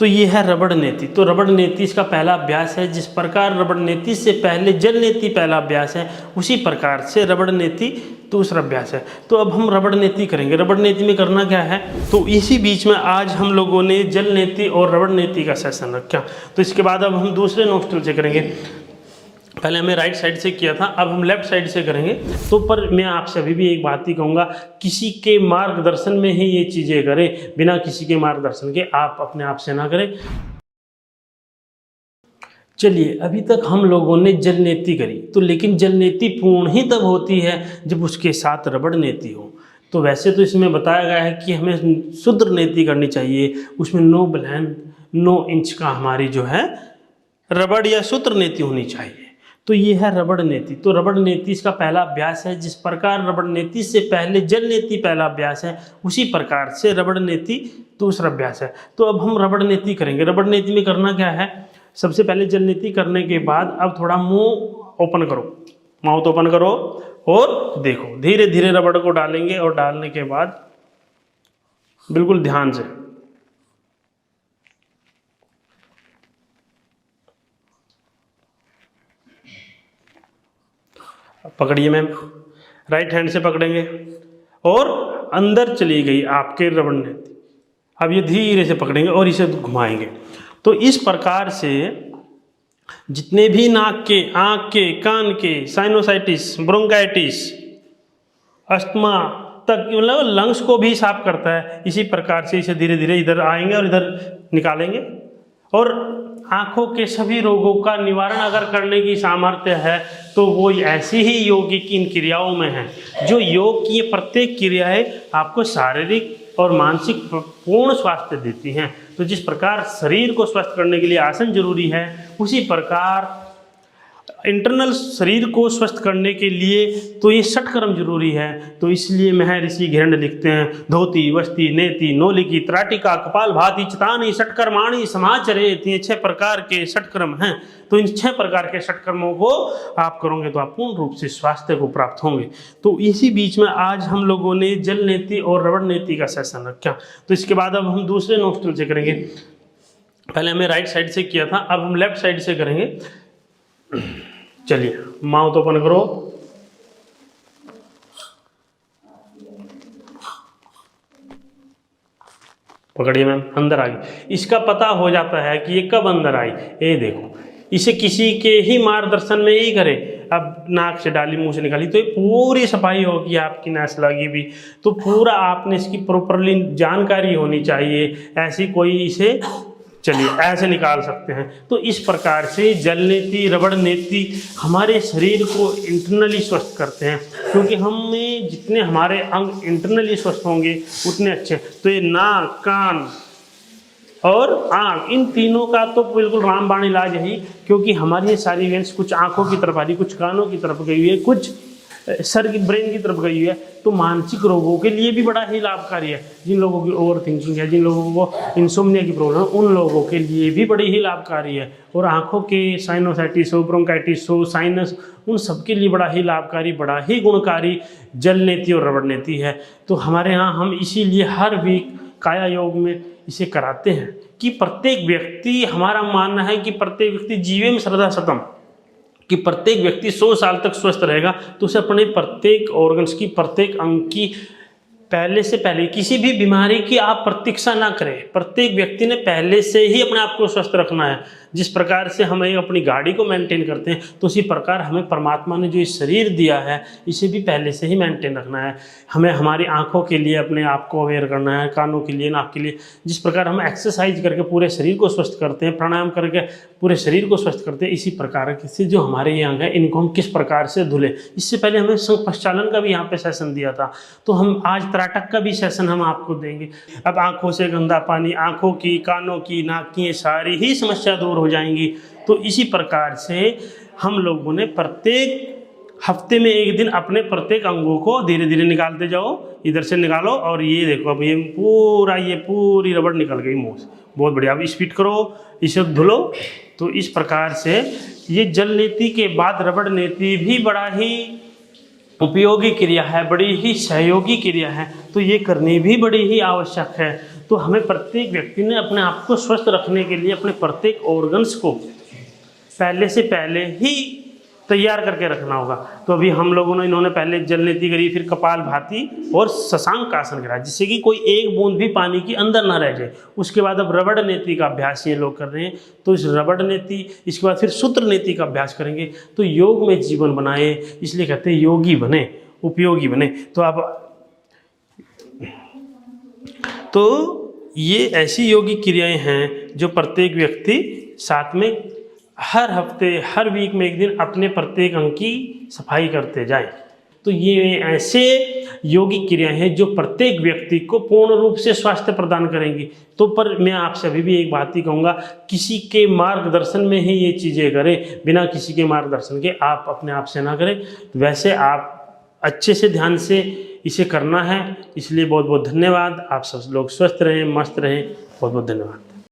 तो ये है रबड़ नेति। तो रबड़ नेति इसका पहला अभ्यास है। जिस प्रकार रबड़ नेति से पहले जल नेति पहला अभ्यास है, उसी प्रकार से रबड़ नेति दूसरा अभ्यास है। तो अब हम रबड़ नेति करेंगे। रबड़ नेति में करना क्या है, तो इसी बीच में आज हम लोगों ने जल नेति और रबड़ नेति का सेशन रखा। तो इसके बाद अब हम दूसरे नोस्ट्रल से करेंगे। पहले हमने राइट साइड से किया था, अब हम लेफ्ट साइड से करेंगे। तो पर मैं आपसे अभी भी एक बात ही कहूँगा, किसी के मार्गदर्शन में ही ये चीज़ें करें, बिना किसी के मार्गदर्शन के आप अपने आप से ना करें। चलिए, अभी तक हम लोगों ने जल नेति करी, तो लेकिन जल नेति पूर्ण ही तब होती है जब उसके साथ रबड़ नेति हो। तो वैसे तो इसमें बताया गया है कि हमें शुद्ध नेति करनी चाहिए, उसमें 9 बलैन 9 इंच का हमारी जो है रबड़ या सूत्र नेति होनी चाहिए। तो ये है रबड़ नेति। तो रबड़ नेति इसका पहला अभ्यास है। जिस प्रकार रबड़ नेति से पहले जल नेति पहला अभ्यास है, उसी प्रकार से रबड़ नेति दूसरा अभ्यास है। तो अब हम रबड़ नेति करेंगे। रबड़ नेति में करना क्या है, सबसे पहले जल नेति करने के बाद अब थोड़ा मुंह ओपन करो, माउथ ओपन करो और देखो, धीरे धीरे रबड़ को डालेंगे और डालने के बाद बिल्कुल ध्यान से पकड़िए मैम, राइट हैंड से पकड़ेंगे और अंदर चली गई आपके रबड़ नेति। अब ये धीरे से पकड़ेंगे और इसे घुमाएंगे। तो इस प्रकार से जितने भी नाक के, आँख के, कान के साइनोसाइटिस, ब्रोंकाइटिस, अस्थमा तक, मतलब लंग्स को भी साफ करता है। इसी प्रकार से इसे धीरे धीरे इधर आएंगे और इधर निकालेंगे। और आँखों के सभी रोगों का निवारण अगर करने की सामर्थ्य है तो वो ऐसी ही योग की इन क्रियाओं में है। जो योग की ये प्रत्येक क्रियाएं आपको शारीरिक और मानसिक पूर्ण स्वास्थ्य देती हैं। तो जिस प्रकार शरीर को स्वस्थ करने के लिए आसन जरूरी है, उसी प्रकार इंटरनल शरीर को स्वस्थ करने के लिए तो ये षटकर्म जरूरी है। तो इसलिए महर्षि घिरण्य लिखते हैं, धोती, वस्ती, नेति, नौलिकी, त्राटिका, कपालभाति, चितानी, षटकर्माणि समाचरेत्। ये 6 प्रकार के षटकर्म हैं। तो इन 6 प्रकार के षटकर्मों को आप करोगे तो आप पूर्ण रूप से स्वास्थ्य को प्राप्त होंगे। तो इसी बीच में आज हम लोगों ने जल नेति और रबड़ नेति का सेशन रखा। तो इसके बाद अब हम दूसरे नोस्ट्रल से करेंगे। पहले हमने राइट साइड से किया था, अब हम लेफ्ट साइड से करेंगे। चलिए, माउथ ओपन करो, पकड़िए मैम, अंदर आ गई। इसका पता हो जाता है कि ये कब अंदर आई। ये देखो, इसे किसी के ही मार्गदर्शन में ही करे। अब नाक से डाली, मुंह से निकाली, तो ये पूरी सफाई होगी आपकी, नस लगी भी, तो पूरा आपने इसकी प्रॉपरली जानकारी होनी चाहिए। ऐसी कोई इसे, चलिए ऐसे निकाल सकते हैं। तो इस प्रकार से जल नेति, रबड़ नेति हमारे शरीर को इंटरनली स्वस्थ करते हैं, क्योंकि हमें जितने हमारे अंग इंटरनली स्वस्थ होंगे उतने अच्छे। तो ये नाक, कान और आँख, इन तीनों का तो बिल्कुल रामबाण इलाज है ही, क्योंकि हमारी ये सारी वेंस कुछ आँखों की तरफ आ रही, कुछ कानों की तरफ गई हुई है, कुछ सर की, ब्रेन की तरफ गई हुई है। तो मानसिक रोगों के लिए भी बड़ा ही लाभकारी है। जिन लोगों की ओवर थिंकिंग है, जिन लोगों को इंसोम्निया की प्रॉब्लम है, उन लोगों के लिए भी बड़ी ही लाभकारी है। और आँखों के साइनोसाइटिस हो, ब्रोंकाइटिस हो, साइनस, उन सब के लिए बड़ा ही लाभकारी, बड़ा ही गुणकारी जल नेति और रबड़ नेति है। तो हमारे यहाँ हम इसीलिए हर वीक काया योग में इसे कराते हैं कि प्रत्येक व्यक्ति, हमारा मानना है कि प्रत्येक व्यक्ति जीवे में श्रद्धा सतम, कि प्रत्येक व्यक्ति 100 साल तक स्वस्थ रहेगा। तो उसे अपने प्रत्येक ऑर्गन्स की, प्रत्येक अंग की पहले से पहले किसी भी बीमारी की आप प्रतीक्षा ना करें। प्रत्येक व्यक्ति ने पहले से ही अपने आप को स्वस्थ रखना है। जिस प्रकार से हमें अपनी गाड़ी को मेंटेन करते हैं, तो उसी प्रकार हमें परमात्मा ने जो इस शरीर दिया है, इसे भी पहले से ही मेंटेन रखना है। हमें हमारी आंखों के लिए अपने आप को अवेयर करना है, कानों के लिए, नाक के लिए। जिस प्रकार हम एक्सरसाइज करके पूरे शरीर को स्वस्थ करते हैं, प्राणायाम करके पूरे शरीर को स्वस्थ करते हैं, इसी प्रकार से जो हमारे ये अंग है, इनको हम किस प्रकार से धुलें। इससे पहले हमें संघ प्रचालन का भी यहाँ पे सेशन दिया था, तो हम आज त्राटक का भी सेशन हम आपको देंगे। अब आंखों से गंदा पानी, आंखों की, कानों की, नाक की, ये सारी ही समस्या दूर हो जाएंगी। तो इसी प्रकार से हम लोगों ने प्रत्येक हफ्ते में एक दिन अपने प्रत्येक अंगों को धीरे धीरे निकालते जाओ। इधर से निकालो और ये देखो, अब ये पूरी रबड़ निकल गई मुंह से। बहुत बढ़िया। अब स्पीड करो, इसे धुलो। तो इस प्रकार से ये जल नेति के बाद रबड़ नेति भी बड़ा ही उपयोगी क्रिया है, बड़ी ही सहयोगी क्रिया है। तो ये करनी भी बड़ी ही आवश्यक है। तो हमें प्रत्येक व्यक्ति ने अपने आप को स्वस्थ रखने के लिए अपने प्रत्येक ऑर्गन्स को पहले से पहले ही तैयार करके रखना होगा। तो अभी हम लोगों ने इन्होंने पहले जल नीति करी, फिर कपालभाति और शशांक आसन करा, जिससे कि कोई एक बूंद भी पानी की अंदर ना रह जाए। उसके बाद अब रबड़ नीति का अभ्यास ये लोग कर रहे हैं, तो इस रबड़ नीति, इसके बाद फिर सूत्र नीति का अभ्यास करेंगे। तो योग में जीवन बनाए, इसलिए कहते हैं योगी बने, उपयोगी बने। तो ये ऐसी योगिक क्रियाएं हैं जो प्रत्येक व्यक्ति साथ में हर हफ्ते, हर वीक में एक दिन अपने प्रत्येक अंग की सफाई करते जाएं। तो ये ऐसे योगिक क्रियाएं हैं जो प्रत्येक व्यक्ति को पूर्ण रूप से स्वास्थ्य प्रदान करेंगी। तो पर मैं आपसे अभी भी एक बात ही कहूँगा, किसी के मार्गदर्शन में ही ये चीज़ें करें, बिना किसी के मार्गदर्शन के आप अपने आप से ना करें। वैसे आप अच्छे से ध्यान से इसे करना है। इसलिए बहुत बहुत धन्यवाद। आप सब लोग स्वस्थ रहें, मस्त रहें। बहुत बहुत धन्यवाद।